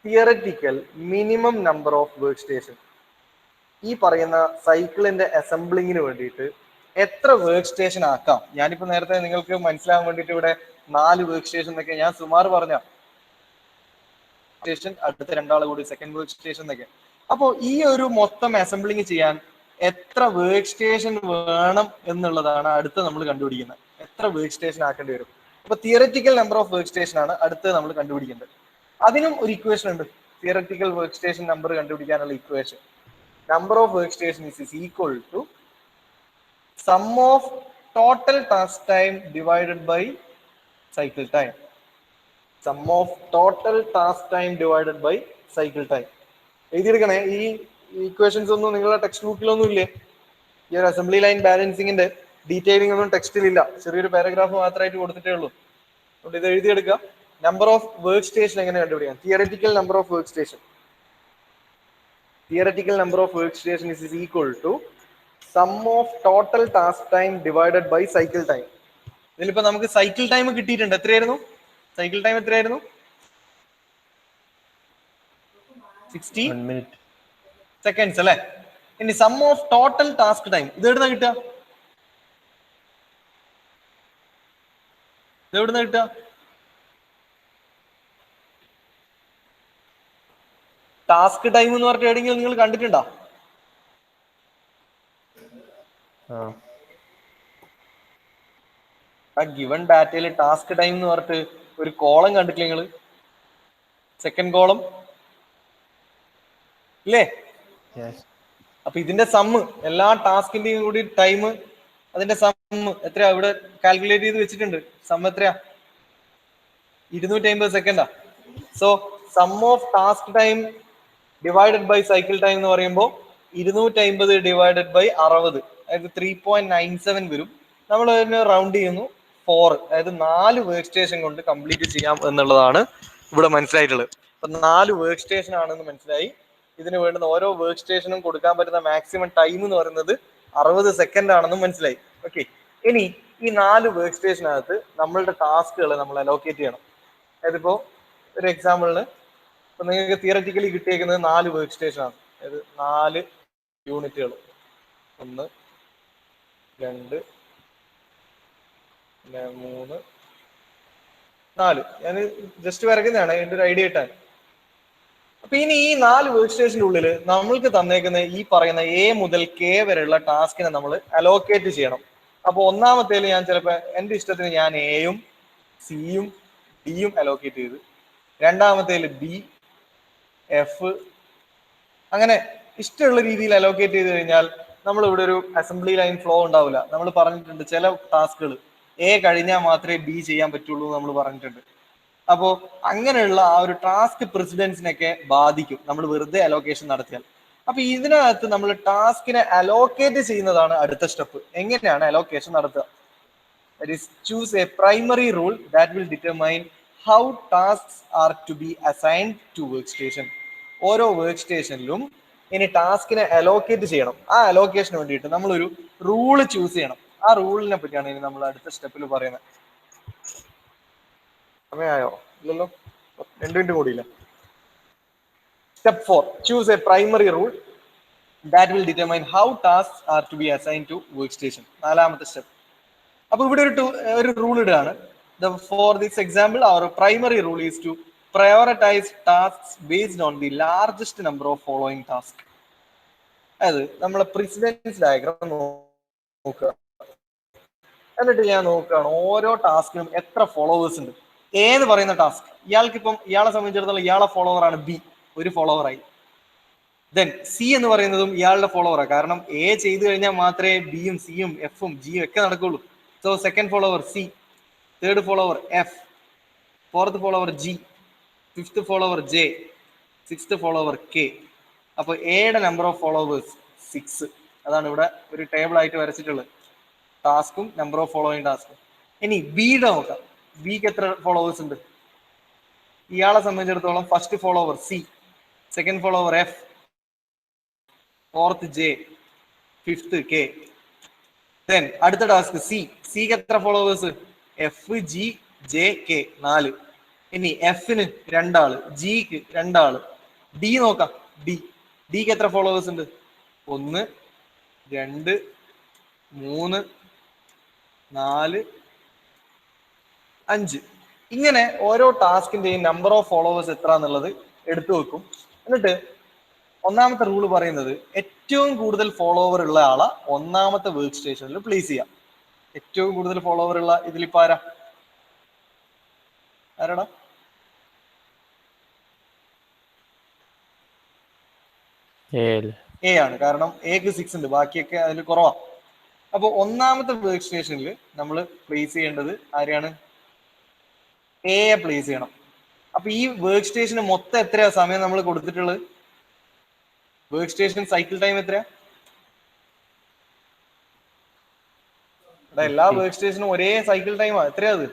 theoretical minimum number of work station. ഈ പറയുന്ന സൈക്കിളിന്റെ അസംബ്ലിങ്ങിന് വേണ്ടിയിട്ട് എത്ര വർക്ക് സ്റ്റേഷൻ ആക്കാം? ഞാനിപ്പോ നേരത്തെ നിങ്ങൾക്ക് മനസ്സിലാകാൻ വേണ്ടിയിട്ട് ഇവിടെ 4 വർക്ക് സ്റ്റേഷൻ എന്നൊക്കെ ഞാൻ സുമാർ പറഞ്ഞ സ്റ്റേഷൻ, അടുത്ത 2 ആൾ കൂടി സെക്കൻഡ് വർക്ക് സ്റ്റേഷൻ എന്നൊക്കെ. അപ്പോൾ ഈ ഒരു മൊത്തം അസംബ്ലിങ് ചെയ്യാൻ എത്ര വർക്ക് സ്റ്റേഷൻ വേണം എന്നുള്ളതാണ് അടുത്ത് നമ്മൾ കണ്ടുപിടിക്കുന്നത്. എത്ര വർക്ക് സ്റ്റേഷൻ ആക്കേണ്ടി വരും? അപ്പൊ theoretical number of work station ആണ് അടുത്ത് നമ്മൾ കണ്ടുപിടിക്കേണ്ടത്. അതിനും ഒരു ഇക്വേഷൻ ഉണ്ട്. തിയററ്റിക്കൽ വർക്ക് സ്റ്റേഷൻ നമ്പർ കണ്ടുപിടിക്കാനുള്ള equation. Number of work station is equal to sum of total task time divided by cycle time. Sum of total task time divided by cycle time. എഴുതിയെടുക്കണേ. ഈ equations ഒന്നും നിങ്ങളുടെ text ബുക്കിലൊന്നും ഇല്ലേ? ഈ ഒരു assembly line ബാലൻസിങ്ങിന്റെ detailing ഒന്നും ടെക്സ്റ്റിലില്ല. ചെറിയൊരു paragraph മാത്രമായിട്ട് കൊടുത്തിട്ടേ ഉള്ളൂ. അതുകൊണ്ട് ഇത് എഴുതിയെടുക്കുക. നമ്പർ ഓഫ് വർക്ക് സ്റ്റേഷൻ എങ്ങനെ കണ്ടുപിടിക്കാം? Theoretical number of work station. Theoretical number of work station is equal to sum of total task time divided by cycle time. ഇതിലിപ്പോ നമുക്ക് സൈക്കിൾ ടൈം കിട്ടിയിട്ടുണ്ട്. എത്രയായിരുന്നു സൈക്കിൾ ടൈം? എത്രയായിരുന്നു? 60 സെക്കൻഡ്സ് അല്ലെ? ഇനി sum of total task time ഇത് എവിടുന്ന കിട്ടുക? ടാസ്ക് ടൈം എന്ന് പറഞ്ഞിട്ട് എവിടെയെങ്കിലും നിങ്ങൾ കണ്ടിട്ടുണ്ടോ? ആ ഗിവൺ ഡാറ്റയിൽ ടാസ്ക് ടൈം എന്ന് പറഞ്ഞിട്ട് ഒരു കോളം കണ്ടിട്ടില്ല നിങ്ങൾ? സെക്കൻഡ് കോളം ഇല്ലേ? അപ്പൊ ഇതിന്റെ സമ്മ്, എല്ലാ ടാസ്കിന്റെയും കൂടി ടൈം, അതിന്റെ സമ്മ് എത്രയാ ഇവിടെ കാൽക്കുലേറ്റ് ചെയ്ത് വെച്ചിട്ടുണ്ട്. സമ്മ് എത്രയാ? 250 സെക്കൻഡാ. So sum of task time divided by cycle time എന്ന് പറയുമ്പോൾ 250 ഡിവൈഡഡ് ബൈ 60, അതായത് 3.97 വരും. നമ്മൾ അതിന് റൗണ്ട് ചെയ്യുന്നു 4, അതായത് 4 വർക്ക് സ്റ്റേഷൻ കൊണ്ട് കംപ്ലീറ്റ് ചെയ്യാം എന്നുള്ളതാണ് ഇവിടെ മനസ്സിലായിട്ടുള്ളത്. അപ്പൊ 4 വർക്ക് സ്റ്റേഷൻ ആണെന്ന് മനസ്സിലായി. ഇതിന് വേണ്ടുന്ന ഓരോ വർക്ക് സ്റ്റേഷനും കൊടുക്കാൻ പറ്റുന്ന മാക്സിമം ടൈം എന്ന് പറയുന്നത് 60 സെക്കൻഡ് ആണെന്നും മനസ്സിലായി. ഓക്കെ, ഇനി ഈ 4 വർക്ക് സ്റ്റേഷനകത്ത് നമ്മളുടെ ടാസ്കുകൾ നമ്മൾ അലോക്കേറ്റ് ചെയ്യണം. അതായത് ഇപ്പോ ഒരു എക്സാമ്പിളിന് ഇപ്പൊ നിങ്ങൾക്ക് തിയററ്റിക്കലി കിട്ടിയേക്കുന്നത് 4 വർക്ക് സ്റ്റേഷൻ ആണ്. അതായത് 4 യൂണിറ്റുകൾ, 1, 2, 3, 4. ഞാൻ ജസ്റ്റ് വരയ്ക്കുന്നതാണ് അതിന്റെ ഒരു ഐഡിയ കിട്ടാൻ. അപ്പൊ ഇനി ഈ 4 വർക്ക് സ്റ്റേഷന്റെ ഉള്ളിൽ നമ്മൾക്ക് തന്നേക്കുന്ന ഈ പറയുന്ന എ മുതൽ കെ വരെയുള്ള ടാസ്കിനെ നമ്മൾ അലോക്കേറ്റ് ചെയ്യണം. അപ്പൊ ഒന്നാമത്തേൽ ഞാൻ ചിലപ്പോ എന്റെ ഇഷ്ടത്തിന് ഞാൻ എയും സിയും ഡിയും അലോക്കേറ്റ് ചെയ്ത്, രണ്ടാമത്തേൽ ബി, എഫ്, അങ്ങനെ ഇഷ്ടമുള്ള രീതിയിൽ അലോക്കേറ്റ് ചെയ്ത് കഴിഞ്ഞാൽ നമ്മൾ ഇവിടെ ഒരു അസംബ്ലി ലൈൻ ഫ്ലോ ഉണ്ടാവില്ല. നമ്മൾ പറഞ്ഞിട്ടുണ്ട് ചില ടാസ്കുകൾ എ കഴിഞ്ഞാൽ മാത്രമേ ബി ചെയ്യാൻ പറ്റുള്ളൂ എന്ന് നമ്മൾ പറഞ്ഞിട്ടുണ്ട്. അപ്പോൾ അങ്ങനെയുള്ള ആ ഒരു ടാസ്ക് പ്രസിഡൻസിനൊക്കെ ബാധിക്കും നമ്മൾ വെറുതെ അലോക്കേഷൻ നടത്തിയാൽ. അപ്പൊ ഇതിനകത്ത് നമ്മൾ ടാസ്കിനെ അലോക്കേറ്റ് ചെയ്യുന്നതാണ് അടുത്ത സ്റ്റെപ്പ്. എങ്ങനെയാണ് അലോക്കേഷൻ നടത്തുക? That is, choose a primary rule that will determine how tasks are to be assigned to workstation. ഓരോ വർക്ക് സ്റ്റേഷനിലും ഇനി ടാസ്കിനെ അലോക്കേറ്റ് ചെയ്യണം. ആ അലോക്കേഷന് വേണ്ടിയിട്ട് നമ്മളൊരു റൂള് ചൂസ് ചെയ്യണം. ആ റൂളിനെ പറ്റിയാണ് ഇനി നമ്മൾ അടുത്ത സ്റ്റെപ്പിൽ പറയുന്നത്. സമയമായോ? ഇല്ലല്ലോ, 2 മിനിറ്റ് കൂടിയില്ല. Step 4, choose a primary rule that will determine how tasks are to be assigned to workstation. 4ാമത്തെ സ്റ്റെപ്പ്. അപ്പൊ ഇവിടെ ഒരു റൂൾ ഇടുകയാണ്. For this example our primary rule is to prioritise task based on the largest number of following task. അതായത് നമ്മളെ precedence diagram നോക്കുക. എന്നിട്ട് ഞാൻ നോക്കുകയാണ് ഓരോ ടാസ്കിനും എത്ര ഫോളോവേഴ്സ് ഉണ്ട്. എ എന്ന് പറയുന്ന ടാസ്ക്, ഇയാളെ സംബന്ധിച്ചിടത്തോളം ഇയാളെ ഫോളോവർ ആണ് ബി, ഒരു ഫോളോവറായി. ദെൻ സി എന്ന് പറയുന്നതും ഇയാളുടെ ഫോളോവറാണ്. കാരണം എ ചെയ്തു കഴിഞ്ഞാൽ മാത്രമേ ബിയും സിയും എഫും ജിയും ഒക്കെ നടക്കുള്ളൂ. So second follower C, third follower F, fourth follower G, fifth follower J, sixth follower K. അപ്പൊ എയുടെ നമ്പർ ഓഫ് ഫോളോവേഴ്സ് 6. അതാണ് ഇവിടെ ഒരു ടേബിൾ ആയിട്ട് വരച്ചിട്ടുള്ളത്, ടാസ്കും നമ്പർ ഓഫ് ഫോളോയിങ് ടാസ്കും. ഇനി ബിയുടെ നോക്കാം. ബിക്ക് എത്ര ഫോളോവേഴ്സ് ഉണ്ട്? ഇയാളെ സംബന്ധിച്ചിടത്തോളം first follower C, second follower F, fourth J, fifth K. Then അടുത്ത ടാസ്ക് സി. സിക്ക് എത്ര followers? F, G, J, K, 4. ഇനി എഫിന് 2 ആള്, ജിക്ക് 2 ആള്. ഡി നോക്കാം. ഡിക്ക് എത്ര ഫോളോവേഴ്സ് ഉണ്ട്? 1, 2, 3, 4, 5. ഇങ്ങനെ ഓരോ ടാസ്കിന്റെയും നമ്പർ ഓഫ് ഫോളോവേഴ്സ് എത്ര എന്നുള്ളത് എടുത്തു വെക്കും. എന്നിട്ട് ഒന്നാമത്തെ റൂള് പറയുന്നത് ഏറ്റവും കൂടുതൽ ഫോളോവർ ഉള്ള ആളെ ഒന്നാമത്തെ വർക്ക് സ്റ്റേഷനിൽ പ്ലേസ് ചെയ്യാം. ഏറ്റവും കൂടുതൽ ഫോളോവർ ഉള്ള ഇതിലിപ്പോ ആരാടാ? എ ആണ്. കാരണം എക്ക് 6 ഉണ്ട്, ബാക്കിയൊക്കെ അതിൽ കുറവാണ്. അപ്പോൾ ഒന്നാമത്തെ വർക്ക് സ്റ്റേഷനിൽ നമ്മൾ പ്ലേസ് ചെയ്യേണ്ടത് ആരെയാണ്? എയെ പ്ലേസ് ചെയ്യണം. അപ്പൊ ഈ വർക്ക് സ്റ്റേഷന് മൊത്തം എത്രയാ സമയം നമ്മൾ കൊടുത്തിട്ടുള്ളത്? വർക്ക് സ്റ്റേഷൻ സൈക്കിൾ ടൈം എത്രയാ? എല്ലാ വർക്ക് സ്റ്റേഷനും ഒരേ സൈക്കിൾ ടൈമാ. എത്രയാ അത്?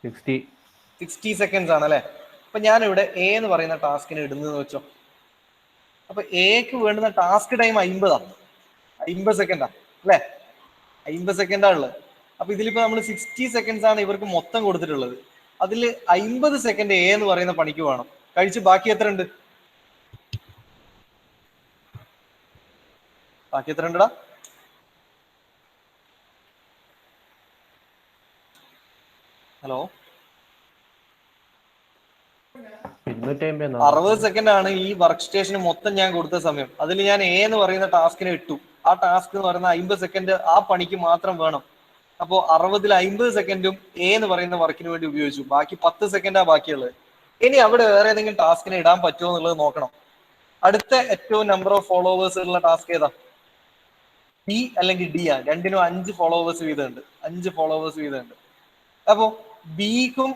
60 സെക്കൻഡ്സ് ആണ് അല്ലെ? അപ്പൊ ഞാനിവിടെ എ എന്ന് പറയുന്ന ടാസ്കിന് ഇടുന്നതെന്ന് വെച്ചോ. അപ്പൊ എക്ക് വേണ്ടുന്ന ടാസ്ക് ടൈം 50 സെക്കൻഡാ അല്ലെ? 50 സെക്കൻഡാ ഉള്ളത്. അപ്പൊ ഇതിലിപ്പോ നമ്മൾ 60 സെക്കൻഡ്സ് ആണ് ഇവർക്ക് മൊത്തം കൊടുത്തിട്ടുള്ളത്. അതിൽ 50 സെക്കൻഡ് എ എന്ന് പറയുന്ന പണിക്ക് വേണം. കഴിച്ച് ബാക്കി എത്ര ഉണ്ട്? ബാക്കി എത്ര ഉണ്ടടാ? ഹലോ, 60 സെക്കൻഡ് ആണ് ഈ വർക്ക് സ്റ്റേഷന് മൊത്തം ഞാൻ കൊടുത്ത സമയം. അതിൽ ഞാൻ എ എന്ന് പറയുന്ന ടാസ്കിനെ ഇട്ടു. ആ ടാസ്ക് എന്ന് പറയുന്ന 50 സെക്കൻഡ് ആ പണിക്ക് മാത്രം വേണം. അപ്പോ 60-ൽ 50 സെക്കൻഡും എ എന്ന് പറയുന്ന വർക്കിന് വേണ്ടി ഉപയോഗിച്ചു. ബാക്കി 10 സെക്കൻഡാ ബാക്കിയുള്ളത്. ഇനി അവിടെ വേറെ ഏതെങ്കിലും ടാസ്കിനെ ഇടാൻ പറ്റുമോ എന്നുള്ളത് നോക്കണം. അടുത്ത ഏറ്റവും നമ്പർ ഓഫ് ഫോളോവേഴ്സ് ഉള്ള ടാസ്ക് ഏതാ? ബി അല്ലെങ്കിൽ ഡി ആണ്. രണ്ടിനും 5 ഫോളോവേഴ്സ് വീതമുണ്ട്. 5 ഫോളോവേഴ്സ് വീതമുണ്ട്. അപ്പോ ബിക്കും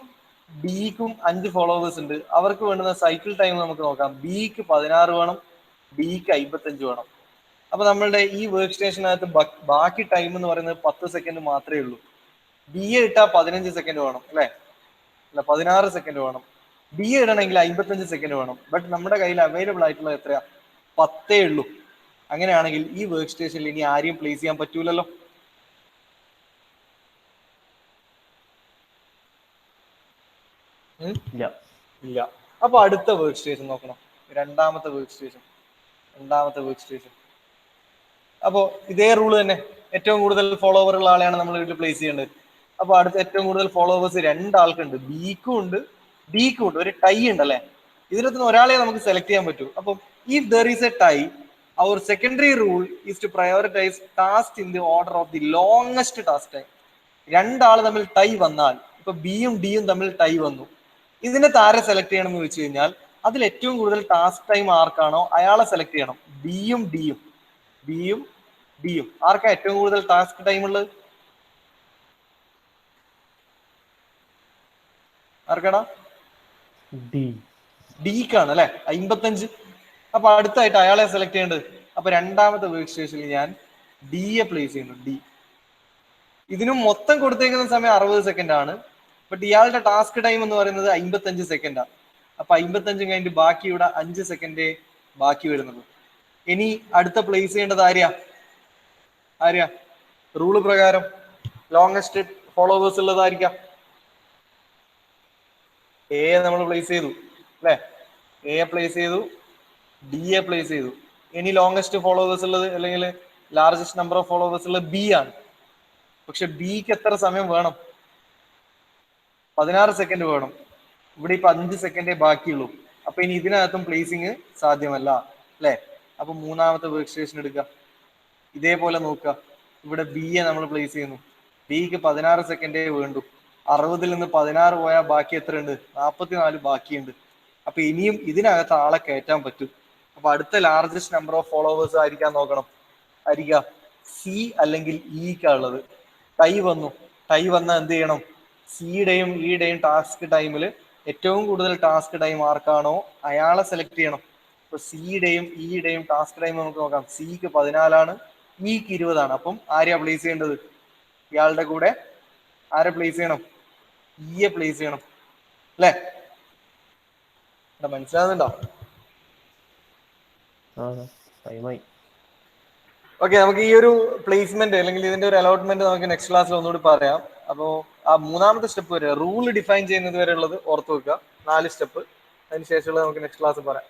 ഡിക്കും 5 ഫോളോവേഴ്സ് ഉണ്ട്. അവർക്ക് വേണ്ടുന്ന സൈക്കിൾ ടൈം നമുക്ക് നോക്കാം. ബിക്ക് 16 വേണം, ഡിക്ക് 55 വേണം. അപ്പൊ നമ്മളുടെ ഈ വർക്ക് സ്റ്റേഷനകത്ത് ബാക്കി ടൈം എന്ന് പറയുന്നത് 10 സെക്കൻഡ് മാത്രമേ ഉള്ളൂ. ബി എ ഇട്ടാൽ 15 സെക്കൻഡ് വേണം അല്ലെ? അല്ല, 16 സെക്കൻഡ് വേണം. ബി എ ഇടണമെങ്കിൽ 55 സെക്കൻഡ് വേണം. ബട്ട് നമ്മുടെ കയ്യിൽ അവൈലബിൾ ആയിട്ടുള്ള എത്രയാ? 10 ഉള്ളൂ. അങ്ങനെയാണെങ്കിൽ ഈ വർക്ക് സ്റ്റേഷനിൽ ഇനി ആരെയും പ്ലേസ് ചെയ്യാൻ പറ്റൂലല്ലോ. ഇല്ല. അപ്പൊ അടുത്ത വർക്ക് സ്റ്റേഷൻ നോക്കണം. രണ്ടാമത്തെ വർക്ക് സ്റ്റേഷൻ. അപ്പോ ഇതേ റൂള് തന്നെ. ഏറ്റവും കൂടുതൽ ഫോളോവർ ഉള്ള ആളെയാണ് നമ്മൾ വീട്ടിൽ പ്ലേസ് ചെയ്യേണ്ടത്. അപ്പൊ അടുത്ത ഏറ്റവും കൂടുതൽ ഫോളോവേഴ്സ് 2 ആൾക്കുണ്ട്. ബിക്കും ഉണ്ട്, ഡിക്കും ഉണ്ട്. ഒരു ടൈ ഉണ്ട് അല്ലെ? ഇതിനകത്ത് ഒരാളെ നമുക്ക് സെലക്ട് ചെയ്യാൻ പറ്റൂ. അപ്പം if there is a tie, our secondary rule is to prioritise task in the order of the longest task time. 2 ആൾ തമ്മിൽ ടൈ വന്നാൽ, ഇപ്പൊ ബിയും ഡിയും തമ്മിൽ ടൈ വന്നു, ഇതിനെ താരെ സെലക്ട് ചെയ്യണം എന്ന് വെച്ച് കഴിഞ്ഞാൽ അതിൽ ഏറ്റവും കൂടുതൽ ടാസ്ക് ടൈം ആർക്കാണോ അയാളെ സെലക്ട് ചെയ്യണം. ബിയും ഡിയും ആർക്കാ ഏറ്റവും കൂടുതൽ ടാസ്ക് ടൈം ഉള്ളത്? ആർക്കാടാ? ഡിക്കാണ് അല്ലെ? 55. അപ്പൊ അടുത്തായിട്ട് അയാളെ സെലക്ട് ചെയ്യേണ്ടത്. അപ്പൊ രണ്ടാമത്തെ വർക്ക് സ്റ്റേഷനിൽ ഞാൻ ഡിയെ പ്ലേസ് ചെയ്യുന്നു. ഡി. ഇതിനും മൊത്തം കൊടുത്തേക്കുന്ന സമയം 60 സെക്കൻഡ് ആണ്. ബട്ട് ഇയാളുടെ ടാസ്ക് ടൈം എന്ന് പറയുന്നത് 55 സെക്കൻഡാണ്. അപ്പൊ 55 കഴിഞ്ഞിട്ട് ബാക്കി ഇവിടെ 5 സെക്കൻഡേ ബാക്കി വരുന്നുള്ളൂ. ഇനി അടുത്ത പ്ലേസ് ചെയ്യേണ്ടത് ആര്യാ? റൂള് പ്രകാരം ലോങ്സ്റ്റ് ഫോളോവേഴ്സ് ഉള്ളതായിരിക്കാം. എ നമ്മൾ പ്ലേസ് ചെയ്തു അല്ലെ? എ പ്ലേസ് ചെയ്തു, ഡി എ പ്ലേസ് ചെയ്തു. ഇനി ലോങ്സ്റ്റ് ഫോളോവേഴ്സ് ഉള്ളത് അല്ലെങ്കിൽ ലാർജസ്റ്റ് നമ്പർ ഓഫ് ഫോളോവേഴ്സ് ഉള്ളത് ബി ആണ്. പക്ഷെ ബിക്ക് എത്ര സമയം വേണം? 16 സെക്കൻഡ് വേണം. ഇവിടെ ഇപ്പൊ 5 സെക്കൻഡേ ബാക്കിയുള്ളൂ. അപ്പൊ ഇനി ഇതിനകത്തും പ്ലേസിങ് സാധ്യമല്ല അല്ലെ? അപ്പൊ മൂന്നാമത്തെ വർക്ക് സ്റ്റേഷൻ എടുക്കുക. ഇതേപോലെ നോക്കുക. ഇവിടെ ബി എ നമ്മൾ പ്ലേസ് ചെയ്യുന്നു. ബിക്ക് 16 സെക്കൻഡേ വേണ്ടു. 60-ൽ നിന്ന് 16 പോയാൽ ബാക്കി എത്ര ഉണ്ട്? 44 ബാക്കിയുണ്ട്. അപ്പൊ ഇനിയും ഇതിനകത്ത് ആളെ കയറ്റാൻ പറ്റും. അപ്പൊ അടുത്ത ലാർജസ്റ്റ് നമ്പർ ഓഫ് ഫോളോവേഴ്സ് ആയിരിക്കാൻ നോക്കണം. സി അല്ലെങ്കിൽ ഇക്കാ ഉള്ളത്. ടൈ വന്നാൽ എന്ത് ചെയ്യണം? സിയുടെയും ഇയുടെയും ടാസ്ക് ടൈമിൽ ഏറ്റവും കൂടുതൽ ടാസ്ക് ടൈം ആർക്കാണോ അയാളെ സെലക്ട് ചെയ്യണം. ഇപ്പൊ സിയുടെയും ഇയുടെയും ടാസ്ക് ടൈം നമുക്ക് നോക്കാം. സിക്ക് 14 ഇക്ക് 20. അപ്പം ആരെയാ പ്ലേസ് ചെയ്യേണ്ടത്? ഇയാളുടെ കൂടെ ആരെ പ്ലേസ് ചെയ്യണം? ഇയെ പ്ലേസ് ചെയ്യണം അല്ലെ? മനസ്സിലാകുന്നുണ്ടോ? ഓക്കെ, നമുക്ക് ഈ ഒരു പ്ലേസ്മെന്റ് അല്ലെങ്കിൽ ഇതിന്റെ ഒരു അലോട്ട്മെന്റ് നമുക്ക് നെക്സ്റ്റ് ക്ലാസ്സിൽ ഒന്നുകൂടി പറയാം. അപ്പോൾ ആ മൂന്നാമത്തെ സ്റ്റെപ്പ് വരെ റൂൾ ഡിഫൈൻ ചെയ്യുന്നത് വരെ ഉള്ളത് ഓർത്ത് വെക്കുക. 4 സ്റ്റെപ്പ്. അതിനുശേഷമുള്ളത് നമുക്ക് നെക്സ്റ്റ് ക്ലാസ് പറയാം.